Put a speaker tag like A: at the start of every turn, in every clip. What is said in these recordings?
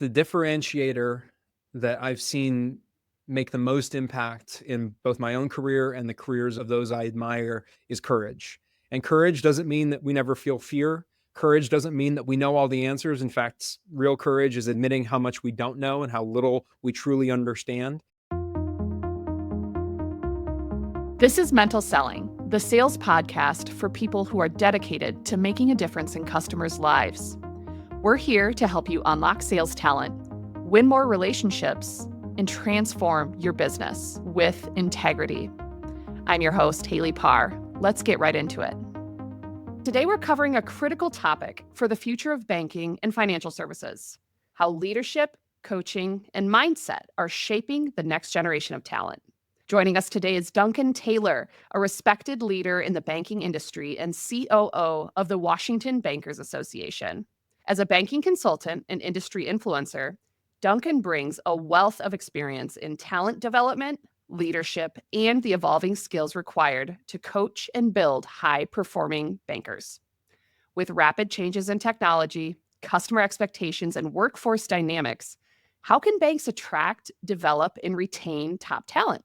A: The differentiator that I've seen make the most impact in both my own career and the careers of those I admire is courage. And courage doesn't mean that we never feel fear. Courage doesn't mean that we know all the answers. In fact, real courage is admitting how much we don't know and how little we truly understand.
B: This is Mental Selling, the sales podcast for people who are dedicated to making a difference in customers' lives. We're here to help you unlock sales talent, win more relationships, and transform your business with integrity. I'm your host, Haley Parr. Let's get right into it. Today, we're covering a critical topic for the future of banking and financial services: how leadership, coaching, and mindset are shaping the next generation of talent. Joining us today is Duncan Taylor, a respected leader in the banking industry and COO of the Washington Bankers Association. As a banking consultant and industry influencer, Duncan brings a wealth of experience in talent development, leadership, and the evolving skills required to coach and build high-performing bankers. With rapid changes in technology, customer expectations, and workforce dynamics, how can banks attract, develop, and retain top talent?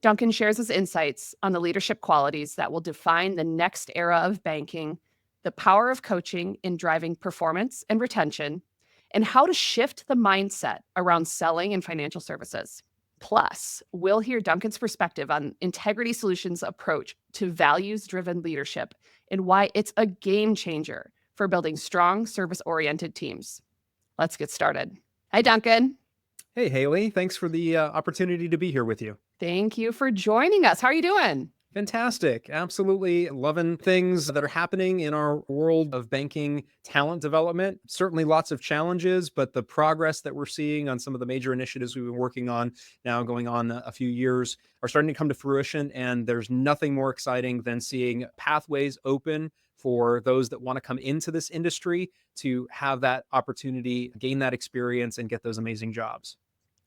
B: Duncan shares his insights on the leadership qualities that will define the next era of banking, the power of coaching in driving performance and retention, and how to shift the mindset around selling and financial services. Plus, we'll hear Duncan's perspective on Integrity Solutions' approach to values-driven leadership and why it's a game changer for building strong, service-oriented teams. Let's get started. Hi, Duncan.
A: Hey, Haley, thanks for the opportunity to be here with you.
B: Thank you for joining us. How are you doing?
A: Fantastic. Absolutely loving things that are happening in our world of banking talent development. Certainly lots of challenges, but the progress that we're seeing on some of the major initiatives we've been working on now going on a few years are starting to come to fruition. And there's nothing more exciting than seeing pathways open for those that want to come into this industry to have that opportunity, gain that experience, and get those amazing jobs.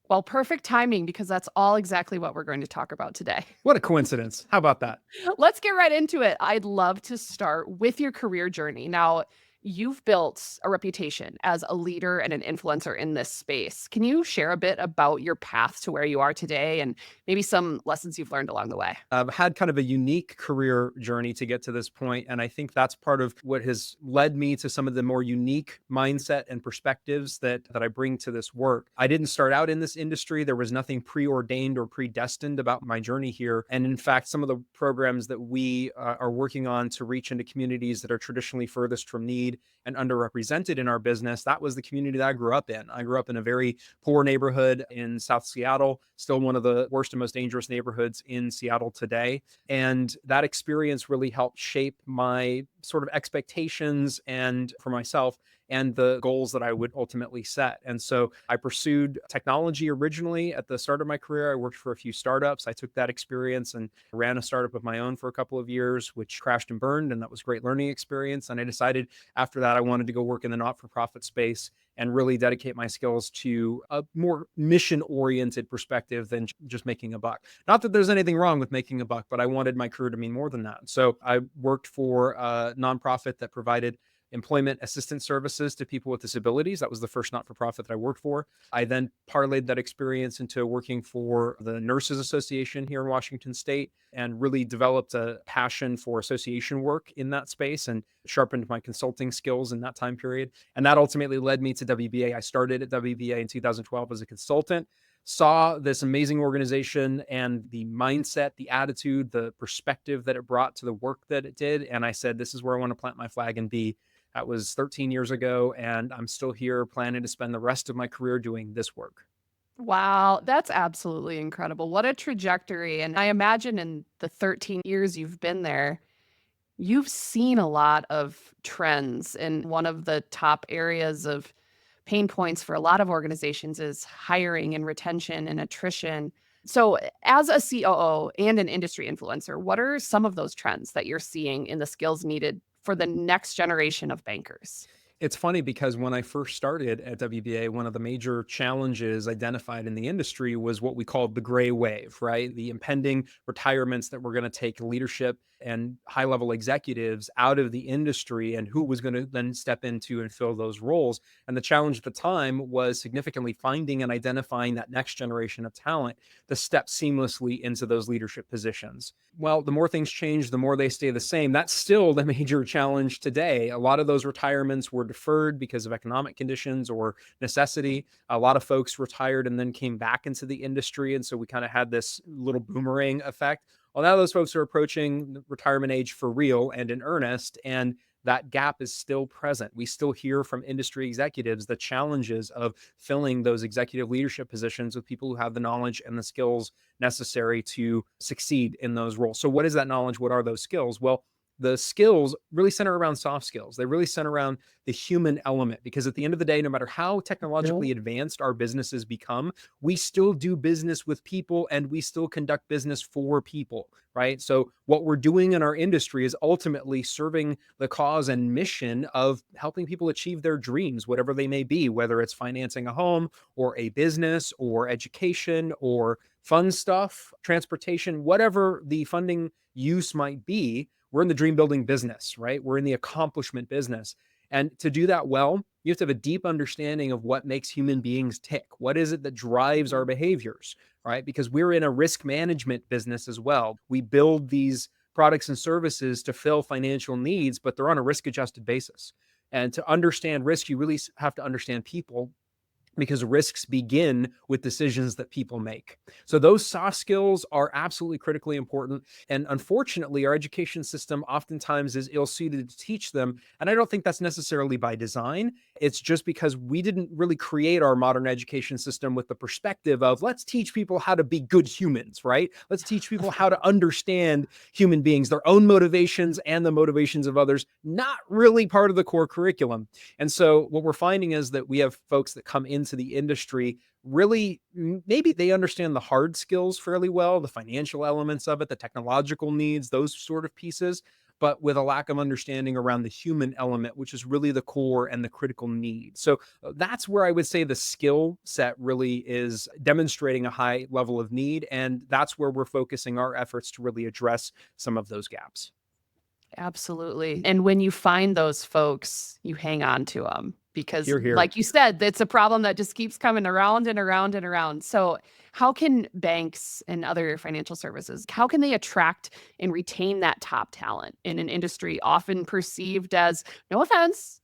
B: Well, perfect timing, because that's all exactly what we're going to talk about today.
A: What a coincidence. How about that?
B: Let's get right into it. I'd love to start with your career journey. Now, you've built a reputation as a leader and an influencer in this space. Can you share a bit about your path to where you are today and maybe some lessons you've learned along the way?
A: I've had kind of a unique career journey to get to this point, and I think that's part of what has led me to some of the more unique mindset and perspectives that I bring to this work. I didn't start out in this industry. There was nothing preordained or predestined about my journey here. And in fact, some of the programs that we are working on to reach into communities that are traditionally furthest from need and underrepresented in our business, that was the community that I grew up in. I grew up in a very poor neighborhood in South Seattle, still one of the worst and most dangerous neighborhoods in Seattle today. And that experience really helped shape my sort of expectations and for myself and the goals that I would ultimately set. And so I pursued technology originally at the start of my career. I worked for a few startups. I took that experience and ran a startup of my own for a couple of years, which crashed and burned. And that was a great learning experience. And I decided after that, I wanted to go work in the not-for-profit space and really dedicate my skills to a more mission-oriented perspective than just making a buck. Not that there's anything wrong with making a buck, but I wanted my career to mean more than that. So I worked for a nonprofit that provided employment assistance services to people with disabilities. That was the first not-for-profit that I worked for. I then parlayed that experience into working for the Nurses Association here in Washington State and really developed a passion for association work in that space and sharpened my consulting skills in that time period. And that ultimately led me to WBA. I started at WBA in 2012 as a consultant, saw this amazing organization and the mindset, the attitude, the perspective that it brought to the work that it did. And I said, this is where I want to plant my flag and be. That was 13 years ago, and I'm still here planning to spend the rest of my career doing this work.
B: Wow, that's absolutely incredible. What a trajectory. And I imagine in the 13 years you've been there, you've seen a lot of trends. And one of the top areas of pain points for a lot of organizations is hiring and retention and attrition. So, as a COO and an industry influencer, what are some of those trends that you're seeing in the skills needed for the next generation of bankers?
A: It's funny because when I first started at WBA, one of the major challenges identified in the industry was what we called the gray wave, right? The impending retirements that were going to take leadership and high level executives out of the industry, and who was going to then step into and fill those roles. And the challenge at the time was significantly finding and identifying that next generation of talent to step seamlessly into those leadership positions. Well, the more things change, the more they stay the same. That's still the major challenge today. A lot of those retirements were deferred because of economic conditions or necessity. A lot of folks retired and then came back into the industry. And so we kind of had this little boomerang effect. Well, now those folks are approaching retirement age for real and in earnest. And that gap is still present. We still hear from industry executives the challenges of filling those executive leadership positions with people who have the knowledge and the skills necessary to succeed in those roles. So, what is that knowledge? What are those skills? Well, the skills really center around soft skills. They really center around the human element, because at the end of the day, no matter how technologically advanced our businesses become, we still do business with people and we still conduct business for people, right? So what we're doing in our industry is ultimately serving the cause and mission of helping people achieve their dreams, whatever they may be, whether it's financing a home or a business or education or fun stuff, transportation, whatever the funding use might be. We're in the dream building business, right? We're in the accomplishment business. And to do that well, you have to have a deep understanding of what makes human beings tick. What is it that drives our behaviors, right? Because we're in a risk management business as well. We build these products and services to fill financial needs, but they're on a risk adjusted basis. And to understand risk, you really have to understand people, because risks begin with decisions that people make. So those soft skills are absolutely critically important. And unfortunately, our education system oftentimes is ill-suited to teach them. And I don't think that's necessarily by design. It's just because we didn't really create our modern education system with the perspective of, let's teach people how to be good humans, right? Let's teach people how to understand human beings, their own motivations and the motivations of others, not really part of the core curriculum. And so what we're finding is that we have folks that come into the industry, really, maybe they understand the hard skills fairly well, the financial elements of it, the technological needs, those sort of pieces, but with a lack of understanding around the human element, which is really the core and the critical need. So that's where I would say the skill set really is demonstrating a high level of need. And that's where we're focusing our efforts to really address some of those gaps.
B: Absolutely. And when you find those folks, you hang on to them because,
A: Here, here.
B: like you said, it's a problem that just keeps coming around and around and around. So, how can banks and other financial services, how can they attract and retain that top talent in an industry often perceived as, no offense,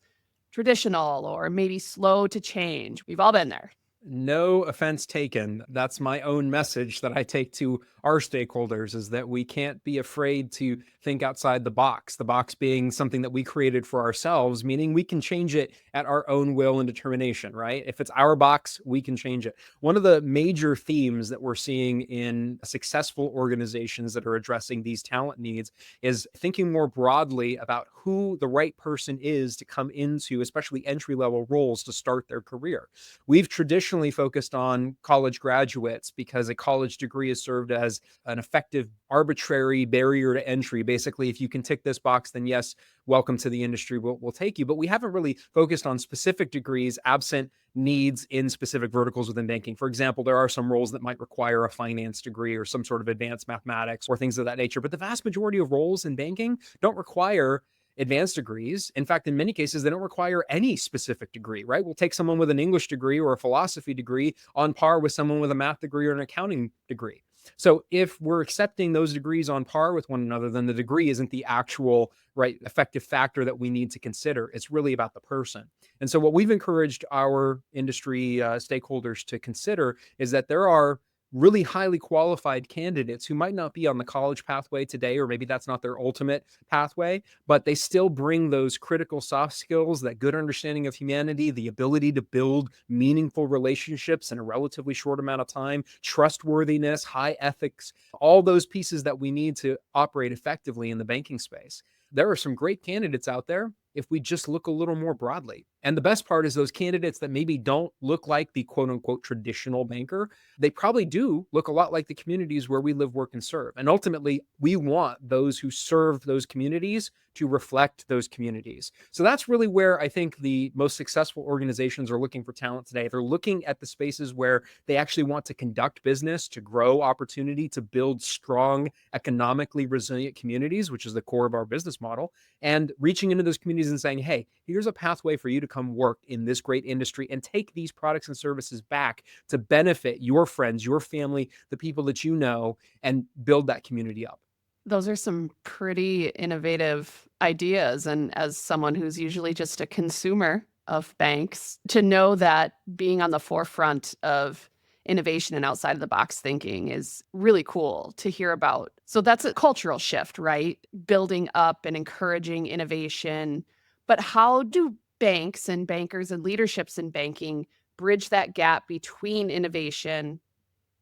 B: traditional or maybe slow to change? We've all been there.
A: No offense taken. That's my own message that I take to our stakeholders, is that we can't be afraid to think outside the box being something that we created for ourselves, meaning we can change it at our own will and determination, right? If it's our box, we can change it. One of the major themes that we're seeing in successful organizations that are addressing these talent needs is thinking more broadly about who the right person is to come into, especially entry level roles to start their career. We've traditionally focused on college graduates because a college degree has served as an effective arbitrary barrier to entry. Basically, if you can tick this box, then yes, welcome to the industry, we'll take you. But we haven't really focused on specific degrees absent needs in specific verticals within banking. For example, there are some roles that might require a finance degree or some sort of advanced mathematics or things of that nature. But the vast majority of roles in banking don't require advanced degrees. In fact, in many cases, they don't require any specific degree, right? We'll take someone with an English degree or a philosophy degree on par with someone with a math degree or an accounting degree. So if we're accepting those degrees on par with one another, then the degree isn't the actual right effective factor that we need to consider. It's really about the person. And so what we've encouraged our industry stakeholders to consider is that there are really highly qualified candidates who might not be on the college pathway today, or maybe that's not their ultimate pathway, but they still bring those critical soft skills, that good understanding of humanity, the ability to build meaningful relationships in a relatively short amount of time, trustworthiness, high ethics, all those pieces that we need to operate effectively in the banking space. There are some great candidates out there. if we just look a little more broadly. And the best part is those candidates that maybe don't look like the quote unquote traditional banker, they probably do look a lot like the communities where we live, work, and serve. And ultimately, we want those who serve those communities to reflect those communities. So that's really where I think the most successful organizations are looking for talent today. They're looking at the spaces where they actually want to conduct business, to grow opportunity, to build strong, economically resilient communities, which is the core of our business model, and reaching into those communities and saying, hey, here's a pathway for you to come work in this great industry and take these products and services back to benefit your friends, your family, the people that you know, and build that community up.
B: Those are some pretty innovative ideas. And as someone who's usually just a consumer of banks, to know that being on the forefront of innovation and outside of the box thinking is really cool to hear about. So that's a cultural shift, right? Building up and encouraging innovation. But how do banks and bankers and leaderships in banking bridge that gap between innovation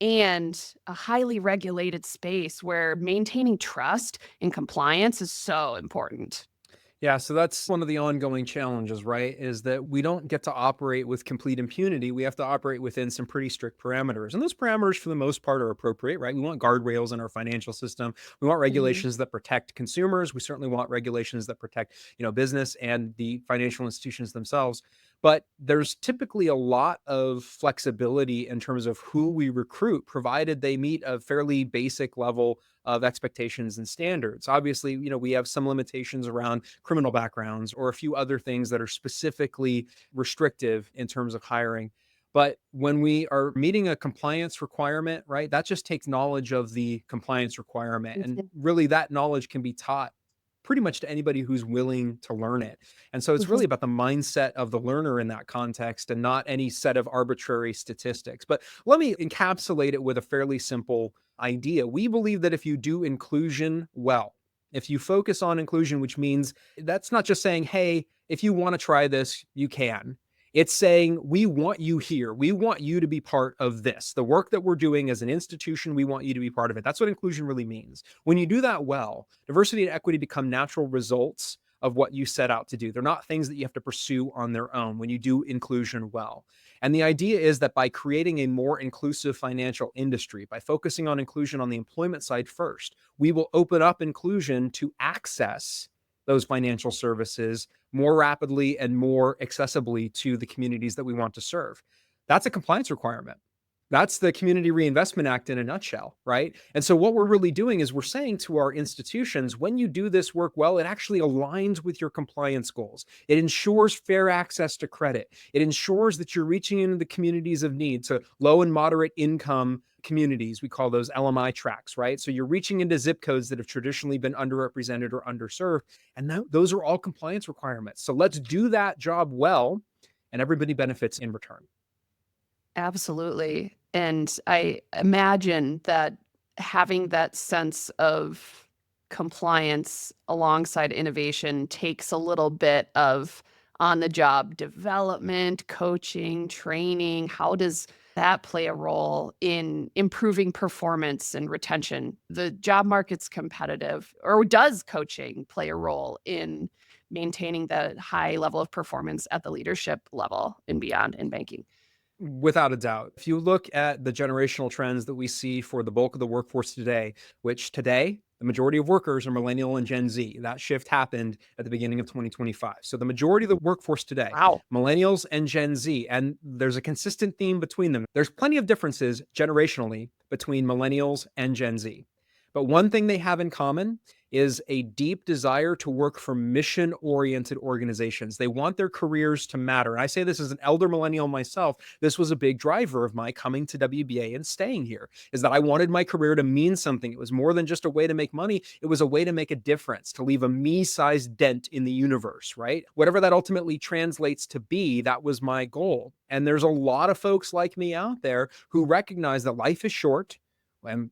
B: and a highly regulated space where maintaining trust and compliance is so important?
A: Yeah, so that's one of the ongoing challenges, right? Is that we don't get to operate with complete impunity. We have to operate within some pretty strict parameters. And those parameters, for the most part, are appropriate, right? We want guardrails in our financial system. We want
B: Mhm.
A: regulations that protect consumers. We certainly want regulations that protect, business and the financial institutions themselves. But there's typically a lot of flexibility in terms of who we recruit, provided they meet a fairly basic level of expectations and standards. Obviously, we have some limitations around criminal backgrounds or a few other things that are specifically restrictive in terms of hiring. But when we are meeting a compliance requirement, right, that just takes knowledge of the compliance requirement. And
B: Mhm.
A: really, that knowledge can be taught pretty much to anybody who's willing to learn it. And so it's really
B: Mhm.
A: about the mindset of the learner in that context and not any set of arbitrary statistics. But let me encapsulate it with a fairly simple idea. We believe that if you do inclusion well, if you focus on inclusion, which means that's not just saying, hey, if you want to try this, you can. It's saying, we want you here. We want you to be part of this. The work that we're doing as an institution, we want you to be part of it. That's what inclusion really means. When you do that well, diversity and equity become natural results of what you set out to do. They're not things that you have to pursue on their own when you do inclusion well. And the idea is that by creating a more inclusive financial industry, by focusing on inclusion on the employment side first, we will open up inclusion to access those financial services more rapidly and more accessibly to the communities that we want to serve. That's a compliance requirement. That's the Community Reinvestment Act in a nutshell, right? And so, what we're really doing is we're saying to our institutions, when you do this work well, it actually aligns with your compliance goals. It ensures fair access to credit. It ensures that you're reaching into the communities of need, to low and moderate income communities. We call those LMI tracks, right? So, you're reaching into zip codes that have traditionally been underrepresented or underserved. And those are all compliance requirements. So, let's do that job well, and everybody benefits in return.
B: Absolutely. And I imagine that having that sense of compliance alongside innovation takes a little bit of on the job development, coaching, training. How does that play a role in improving performance and retention? The job market's competitive, or does coaching play a role in maintaining the high level of performance at the leadership level and beyond in banking?
A: Without a doubt. If you look at the generational trends that we see for the bulk of the workforce today, which today, the majority of workers are millennial and Gen Z. That shift happened at the beginning of 2025. So the majority of the workforce today,
B: Wow.
A: millennials and Gen Z, and there's a consistent theme between them. There's plenty of differences generationally between millennials and Gen Z. But one thing they have in common is a deep desire to work for mission oriented organizations. They want their careers to matter. And I say this as an elder millennial myself. This was a big driver of my coming to WBA and staying here, is that I wanted my career to mean something. It was more than just a way to make money. It was a way to make a difference, to leave a me-sized dent in the universe, right? Whatever that ultimately translates to be, that was my goal. And there's a lot of folks like me out there who recognize that life is short, and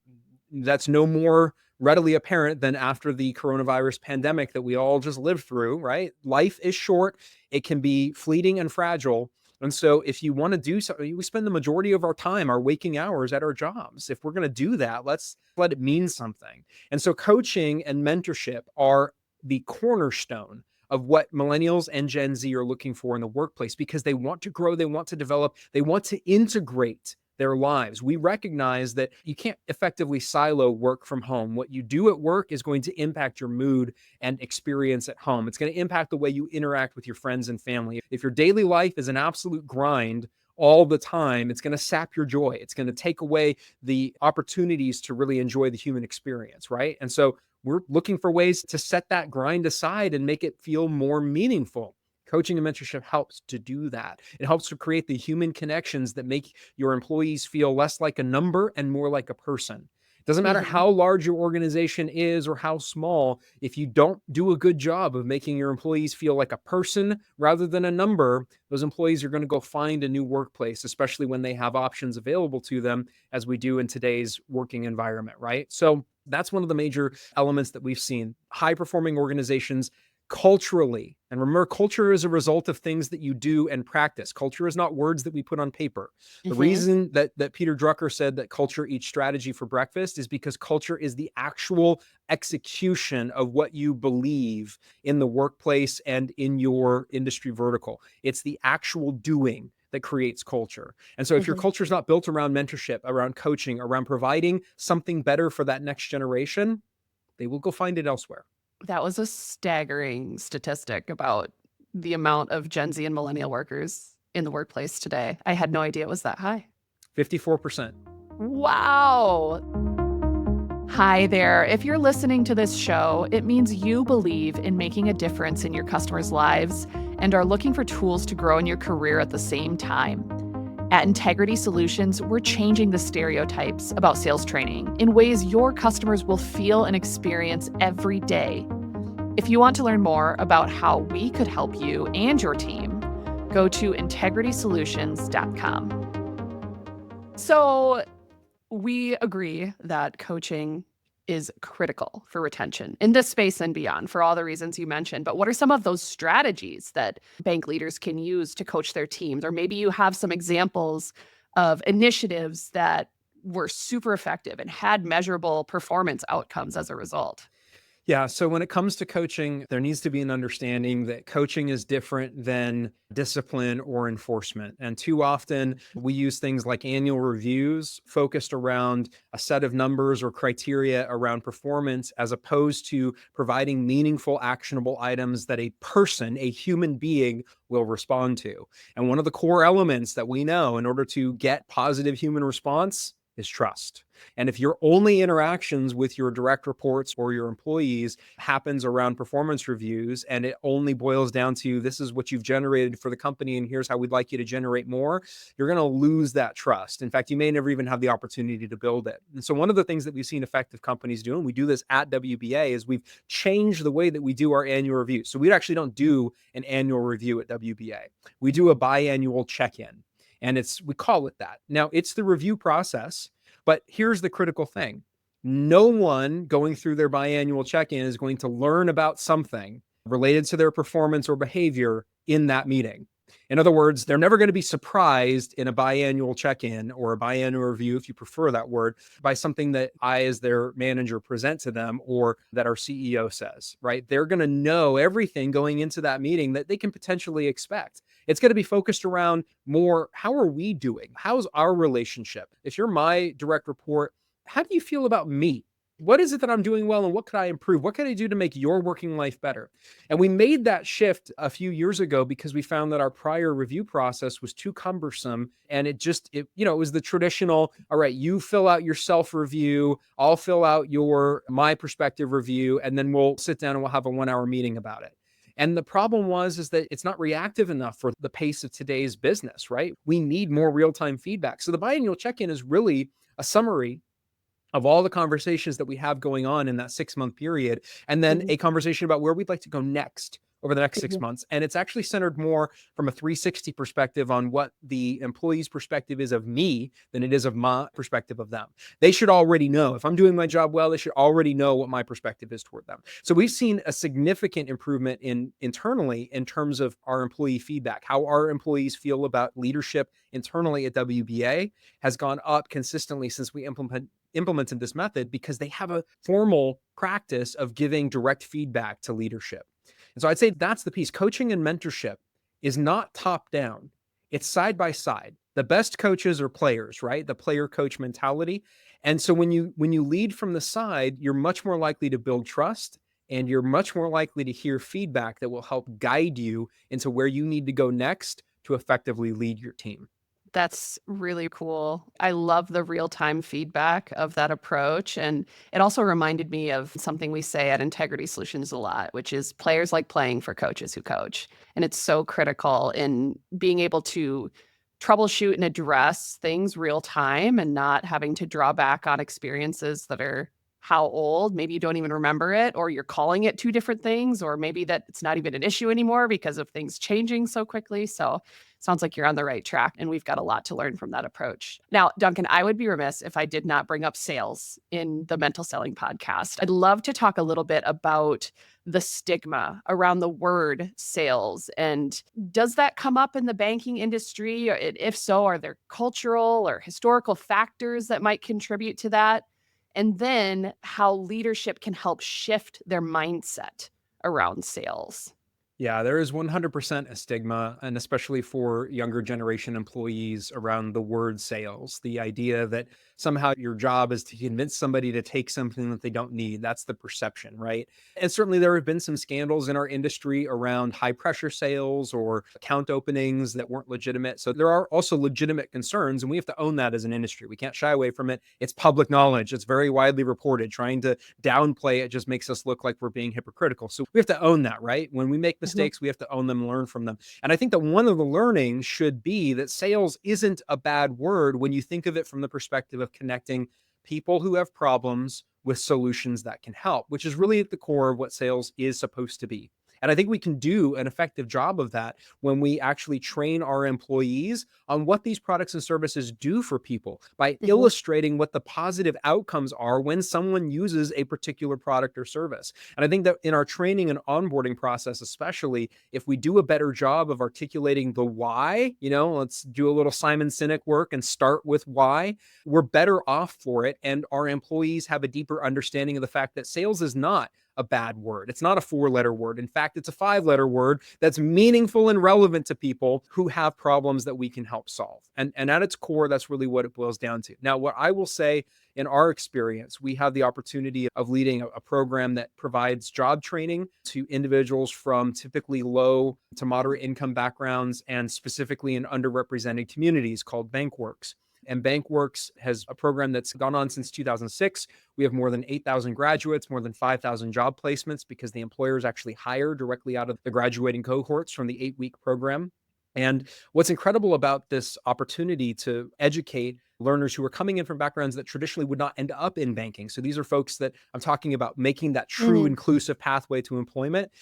A: that's no more readily apparent than after the coronavirus pandemic that we all just lived through, right? Life is short, it can be fleeting and fragile. And so, if you want to do something, we spend the majority of our time, our waking hours at our jobs. If we're going to do that, let's let it mean something. And so, coaching and mentorship are the cornerstone of what millennials and Gen Z are looking for in the workplace, because they want to grow, they want to develop, they want to integrate their lives. We recognize that you can't effectively silo work from home. What you do at work is going to impact your mood and experience at home. It's going to impact the way you interact with your friends and family. If your daily life is an absolute grind all the time, it's going to sap your joy. It's going to take away the opportunities to really enjoy the human experience, right? And so we're looking for ways to set that grind aside and make it feel more meaningful. Coaching and mentorship helps to do that. It helps to create the human connections that make your employees feel less like a number and more like a person. It doesn't matter
B: Mhm.
A: how large your organization is or how small, if you don't do a good job of making your employees feel like a person rather than a number, those employees are going to go find a new workplace, especially when they have options available to them, as we do in today's working environment, right? So that's one of the major elements that we've seen. High performing organizations culturally, and remember, culture is a result of things that you do and practice. Culture is not words that we put on paper. The
B: Mhm.
A: reason that Peter Drucker said that culture eats strategy for breakfast is because culture is the actual execution of what you believe in the workplace and in your industry vertical. It's the actual doing that creates culture. And so if your
B: Mhm.
A: culture is not built around mentorship, around coaching, around providing something better for that next generation, they will go find it elsewhere.
B: That was a staggering statistic about the amount of Gen Z and millennial workers in the workplace today. I had no idea it was that high.
A: 54%.
B: Wow. Hi there. If you're listening to this show, it means you believe in making a difference in your customers' lives and are looking for tools to grow in your career at the same time. At Integrity Solutions, we're changing the stereotypes about sales training in ways your customers will feel and experience every day. If you want to learn more about how we could help you and your team, go to integritysolutions.com. So, we agree that coaching is critical for retention in this space and beyond for all the reasons you mentioned. But what are some of those strategies that bank leaders can use to coach their teams? Or maybe you have some examples of initiatives that were super effective and had measurable performance outcomes as a result.
A: Yeah. So when it comes to coaching, there needs to be an understanding that coaching is different than discipline or enforcement. And too often we use things like annual reviews focused around a set of numbers or criteria around performance, as opposed to providing meaningful, actionable items that a person, a human being, will respond to. And one of the core elements that we know in order to get positive human response is trust. And if your only interactions with your direct reports or your employees happens around performance reviews, and it only boils down to this is what you've generated for the company and here's how we'd like you to generate more, you're going to lose that trust. In fact, you may never even have the opportunity to build it. And so one of the things that we've seen effective companies do, and we do this at WBA, is we've changed the way that we do our annual review. So we actually don't do an annual review at WBA. We do a biannual check-in. And we call it that. Now, it's the review process, but here's the critical thing. No one going through their biannual check-in is going to learn about something related to their performance or behavior in that meeting. In other words, they're never going to be surprised in a biannual check-in or a biannual review, if you prefer that word, by something that I, as their manager, present to them or that our CEO says, right? They're going to know everything going into that meeting that they can potentially expect. It's going to be focused around more, how are we doing? How's our relationship? If you're my direct report, how do you feel about me? What is it that I'm doing well and what could I improve? What can I do to make your working life better? And we made that shift a few years ago because we found that our prior review process was too cumbersome. And it was the traditional, all right, you fill out your self review, I'll fill out my perspective review, and then we'll sit down and we'll have a 1 hour meeting about it. And the problem is that it's not reactive enough for the pace of today's business, right? We need more real-time feedback. So the biannual check-in is really a summary of all the conversations that we have going on in that 6-month period, and then
B: Mhm.
A: a conversation about where we'd like to go next over the next six
B: Mhm.
A: months. And it's actually centered more from a 360 perspective on what the employee's perspective is of me than it is of my perspective of them. They should already know if I'm doing my job well, they should already know what my perspective is toward them. So we've seen a significant improvement internally in terms of our employee feedback. How our employees feel about leadership internally at WBA has gone up consistently since we implemented this method, because they have a formal practice of giving direct feedback to leadership. And so I'd say that's the piece. Coaching and mentorship is not top down. It's side by side. The best coaches are players, right? The player coach mentality. And so when you lead from the side, you're much more likely to build trust, and you're much more likely to hear feedback that will help guide you into where you need to go next to effectively lead your team.
B: That's really cool. I love the real-time feedback of that approach, and it also reminded me of something we say at Integrity Solutions a lot, which is players like playing for coaches who coach. And it's so critical in being able to troubleshoot and address things real time and not having to draw back on experiences that are how old, maybe you don't even remember it, or you're calling it two different things, or maybe that it's not even an issue anymore because of things changing so quickly. So sounds like you're on the right track, and we've got a lot to learn from that approach. Now, Duncan, I would be remiss if I did not bring up sales in the Mental Selling podcast. I'd love to talk a little bit about the stigma around the word sales. And does that come up in the banking industry? Or if so, are there cultural or historical factors that might contribute to that? And then how leadership can help shift their mindset around sales.
A: Yeah, there is 100% a stigma, and especially for younger generation employees around the word sales. The idea that somehow your job is to convince somebody to take something that they don't need. That's the perception, right? And certainly there have been some scandals in our industry around high pressure sales or account openings that weren't legitimate. So there are also legitimate concerns, and we have to own that as an industry. We can't shy away from it. It's public knowledge, it's very widely reported. Trying to downplay it just makes us look like we're being hypocritical. So we have to own that, right? When we make
B: Mhm.
A: mistakes, we have to own them and learn from them. And I think that one of the learnings should be that sales isn't a bad word when you think of it from the perspective of connecting people who have problems with solutions that can help, which is really at the core of what sales is supposed to be. And I think we can do an effective job of that when we actually train our employees on what these products and services do for people by
B: Mhm.
A: illustrating what the positive outcomes are when someone uses a particular product or service. And I think that in our training and onboarding process, especially if we do a better job of articulating the why, let's do a little Simon Sinek work and start with why, we're better off for it. And our employees have a deeper understanding of the fact that sales is not a bad word. It's not a 4-letter word. In fact, it's a 5-letter word that's meaningful and relevant to people who have problems that we can help solve. And at its core, that's really what it boils down to. Now, what I will say in our experience, we have the opportunity of leading a program that provides job training to individuals from typically low to moderate income backgrounds and specifically in underrepresented communities called BankWorks. And BankWorks has a program that's gone on since 2006. We have more than 8,000 graduates, more than 5,000 job placements because the employers actually hire directly out of the graduating cohorts from the 8-week program. And what's incredible about this opportunity to educate learners who are coming in from backgrounds that traditionally would not end up in banking. So these are folks that I'm talking about making that true
B: Mhm.
A: inclusive pathway to employment.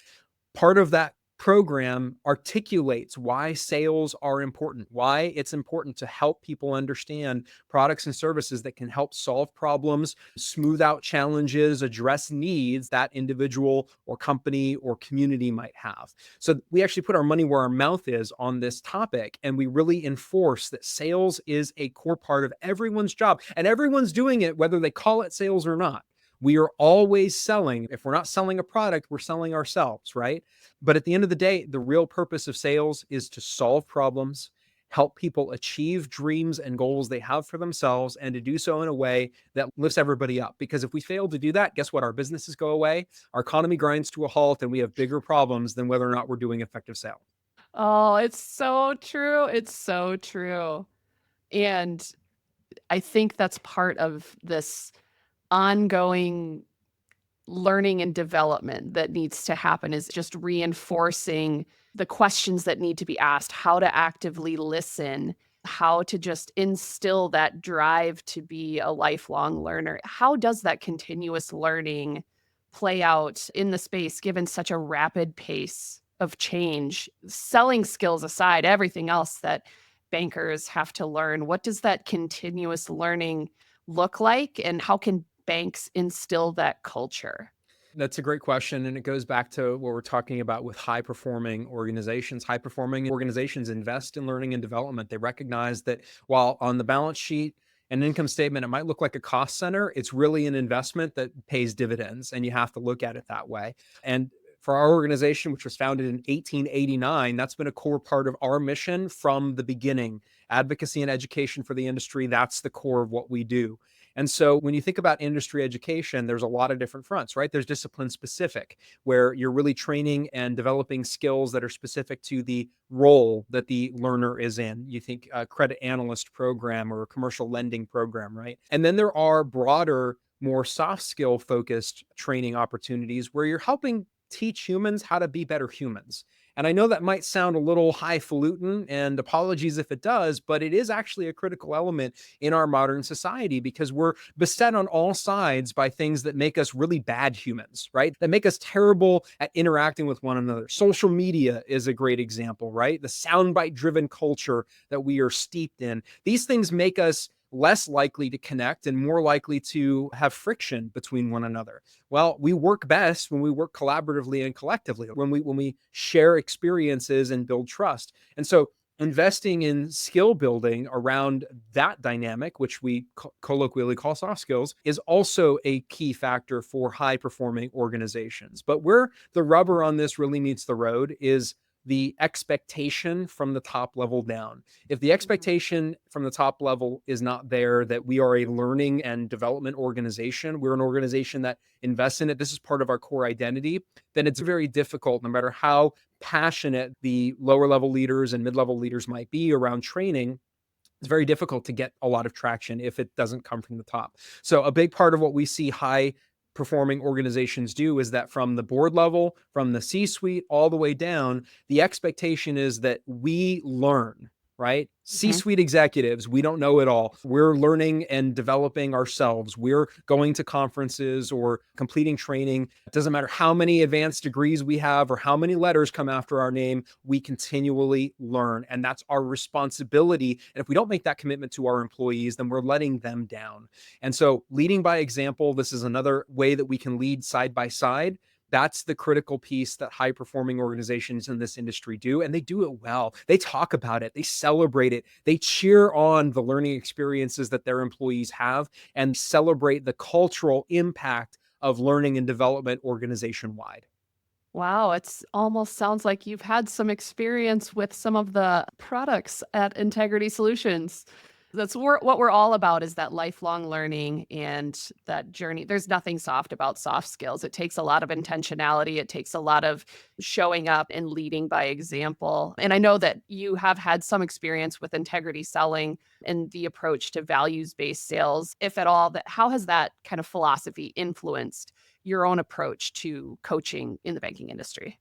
A: Part of that program articulates why sales are important, why it's important to help people understand products and services that can help solve problems, smooth out challenges, address needs that individual or company or community might have. So we actually put our money where our mouth is on this topic, and we really enforce that sales is a core part of everyone's job, and everyone's doing it whether they call it sales or not. We are always selling. If we're not selling a product, we're selling ourselves, right? But at the end of the day, the real purpose of sales is to solve problems, help people achieve dreams and goals they have for themselves, and to do so in a way that lifts everybody up. Because if we fail to do that, guess what? Our businesses go away, our economy grinds to a halt, and we have bigger problems than whether or not we're doing effective sales.
B: Oh, it's so true. It's so true. And I think that's part of this ongoing learning and development that needs to happen is just reinforcing the questions that need to be asked, how to actively listen, how to just instill that drive to be a lifelong learner. How does that continuous learning play out in the space given such a rapid pace of change? Selling skills aside, everything else that bankers have to learn, what does that continuous learning look like, and how can banks instill that culture?
A: That's a great question. And it goes back to what we're talking about with high performing organizations. High performing organizations invest in learning and development. They recognize that while on the balance sheet and income statement, it might look like a cost center, it's really an investment that pays dividends. And you have to look at it that way. And For our organization, which was founded in 1889, that's been a core part of our mission from the beginning. Advocacy and education for the industry, that's the core of what we do. And so when you think about industry education, there's a lot of different fronts, right? There's discipline specific, where you're really training and developing skills that are specific to the role that the learner is in. You think a credit analyst program or a commercial lending program, right? And then there are broader, more soft skill focused training opportunities where you're helping teach humans how to be better humans. And I know that might sound a little highfalutin, and apologies if it does, but it is actually a critical element in our modern society because we're beset on all sides by things that make us really bad humans, right? That make us terrible at interacting with one another. Social media is a great example, right? The soundbite driven culture that we are steeped in. These things make us less likely to connect and more likely to have friction between one another. Well, we work best when we work collaboratively and collectively, when we share experiences and build trust. And so investing in skill building around that dynamic, which we colloquially call soft skills, is also a key factor for high performing organizations. But where the rubber on this really meets the road is the expectation from the top level down. If the expectation from the top level is not there, that we are a learning and development organization, we're an organization that invests in it, this is part of our core identity, then it's very difficult, no matter how passionate the lower level leaders and mid level leaders might be around training. It's very difficult to get a lot of traction if it doesn't come from the top. So, a big part of what we see high performing organizations do is that from the board level, from the C suite, all the way down, the expectation is that we learn, right? C
B: Mhm.
A: suite executives, we don't know it all. We're learning and developing ourselves. We're going to conferences or completing training. It doesn't matter how many advanced degrees we have or how many letters come after our name, we continually learn. And that's our responsibility. And if we don't make that commitment to our employees, then we're letting them down. And so, leading by example, this is another way that we can lead side by side. That's the critical piece that high performing organizations in this industry do. And they do it well. They talk about it, they celebrate it, they cheer on the learning experiences that their employees have, and celebrate the cultural impact of learning and development organization wide.
B: Wow, it's almost sounds like you've had some experience with some of the products at Integrity Solutions. That's what we're all about is that lifelong learning and that journey. There's nothing soft about soft skills. It takes a lot of intentionality. It takes a lot of showing up and leading by example. And I know that you have had some experience with integrity selling and the approach to values-based sales, if at all. That how has that kind of philosophy influenced your own approach to coaching in the banking industry?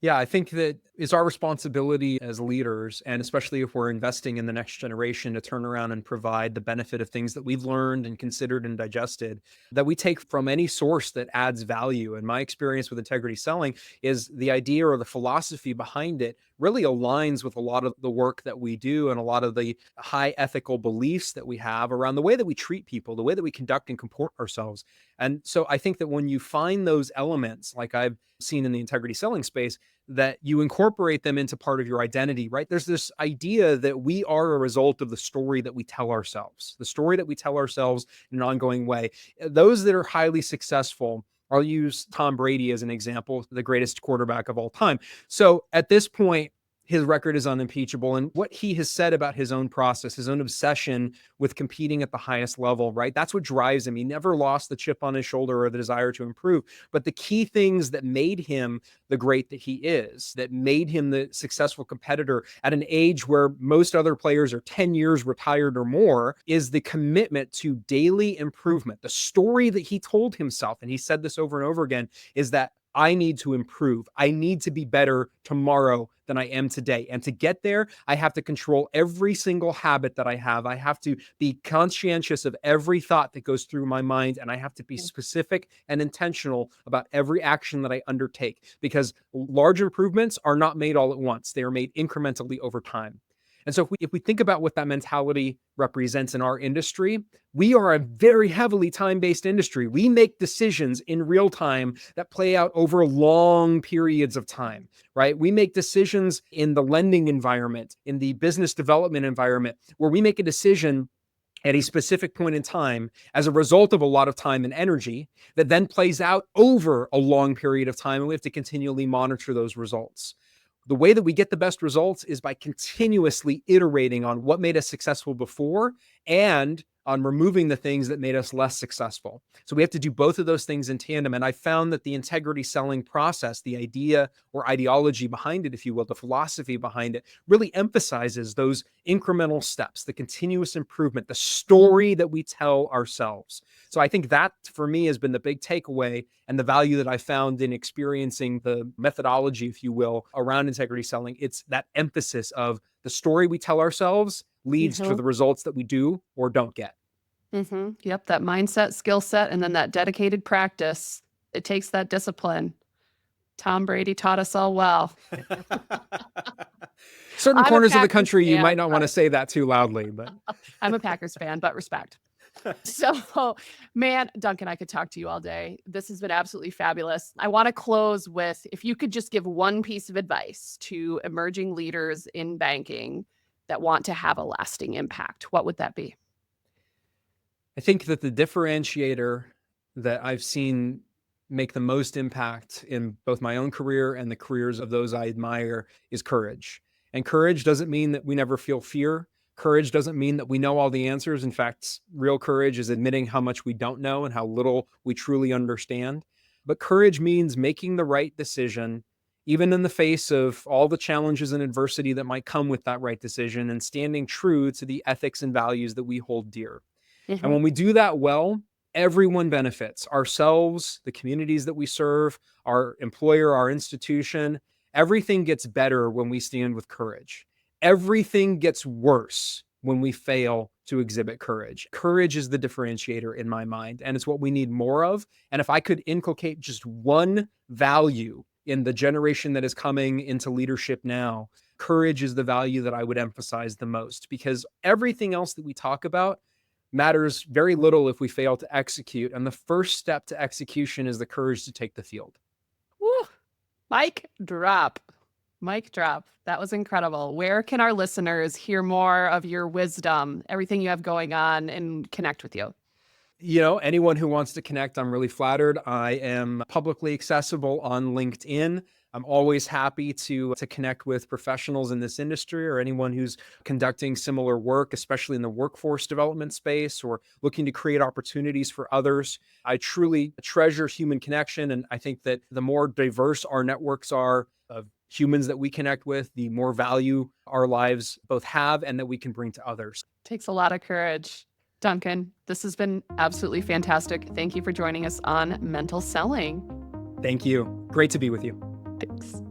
A: Yeah, I think that it's our responsibility as leaders, and especially if we're investing in the next generation, to turn around and provide the benefit of things that we've learned and considered and digested that we take from any source that adds value. And my experience with integrity selling is the idea or the philosophy behind it really aligns with a lot of the work that we do and a lot of the high ethical beliefs that we have around the way that we treat people, the way that we conduct and comport ourselves. And so I think that when you find those elements, like I've seen in the integrity selling space, that you incorporate them into part of your identity, right? There's this idea that we are a result of the story that we tell ourselves, the story that we tell ourselves in an ongoing way. Those that are highly successful, I'll use Tom Brady as an example, the greatest quarterback of all time. So at this point, his record is unimpeachable. And what he has said about his own process, his own obsession with competing at the highest level, right? That's what drives him. He never lost the chip on his shoulder or the desire to improve. But the key things that made him the great that he is, that made him the successful competitor at an age where most other players are 10 years retired or more, is the commitment to daily improvement. The story that he told himself, and he said this over and over again, is that I need to improve. I need to be better tomorrow than I am today. And to get there, I have to control every single habit that I have. I have to be conscientious of every thought that goes through my mind. And I have to be specific and intentional about every action that I undertake, because large improvements are not made all at once. They are made incrementally over time. And so if we think about what that mentality represents in our industry, we are a very heavily time-based industry. We make decisions in real time that play out over long periods of time, right? We make decisions in the lending environment, in the business development environment, where we make a decision at a specific point in time as a result of a lot of time and energy that then plays out over a long period of time. And we have to continually monitor those results. The way that we get the best results is by continuously iterating on what made us successful before and on removing the things that made us less successful. So we have to do both of those things in tandem. And I found that the integrity selling process, the idea or ideology behind it, if you will, the philosophy behind it, really emphasizes those incremental steps, the continuous improvement, the story that we tell ourselves. So I think that for me has been the big takeaway and the value that I found in experiencing the methodology, if you will, around integrity selling. It's that emphasis of the story we tell ourselves leads to the results that we do or don't get.
B: Yep, that mindset, skill set, and then that dedicated practice. It takes that discipline. Tom Brady taught us all well.
A: Certain
B: I'm a
A: corners of the
B: Packers
A: country, you
B: fan,
A: might not want to
B: but
A: say that too loudly, but
B: I'm a Packers fan, but respect. So, man, Duncan, I could talk to you all day. This has been absolutely fabulous. I want to close with, if you could just give one piece of advice to emerging leaders in banking that want to have a lasting impact, what would that be?
A: I think that the differentiator that I've seen make the most impact in both my own career and the careers of those I admire is courage. And courage doesn't mean that we never feel fear. Courage doesn't mean that we know all the answers. In fact, real courage is admitting how much we don't know and how little we truly understand. But courage means making the right decision, even in the face of all the challenges and adversity that might come with that right decision, and standing true to the ethics and values that we hold dear. And when we do that well, everyone benefits, ourselves, the communities that we serve, our employer, our institution. Everything gets better when we stand with courage. Everything gets worse when we fail to exhibit courage. Courage is the differentiator in my mind, and it's what we need more of. And if I could inculcate just one value in the generation that is coming into leadership now, courage is the value that I would emphasize the most, because everything else that we talk about matters very little if we fail to execute. And the first step to execution is the courage to take the field.
B: Woo. Mic drop. Mic drop. That was incredible. Where can our listeners hear more of your wisdom, everything you have going on, and connect with you?
A: Anyone who wants to connect, I'm really flattered. I am publicly accessible on LinkedIn. I'm always happy to connect with professionals in this industry or anyone who's conducting similar work, especially in the workforce development space or looking to create opportunities for others. I truly treasure human connection. And I think that the more diverse our networks are of humans that we connect with, the more value our lives both have and that we can bring to others.
B: Takes a lot of courage. Duncan, this has been absolutely fantastic. Thank you for joining us on Mental Selling.
A: Thank you. Great to be with you.
B: Thanks.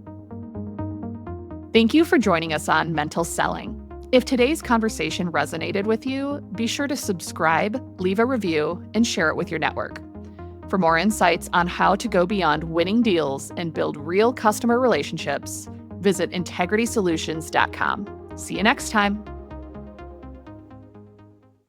B: Thank you for joining us on Mental Selling. If today's conversation resonated with you, be sure to subscribe, leave a review, and share it with your network. For more insights on how to go beyond winning deals and build real customer relationships, visit integritysolutions.com. See you next time.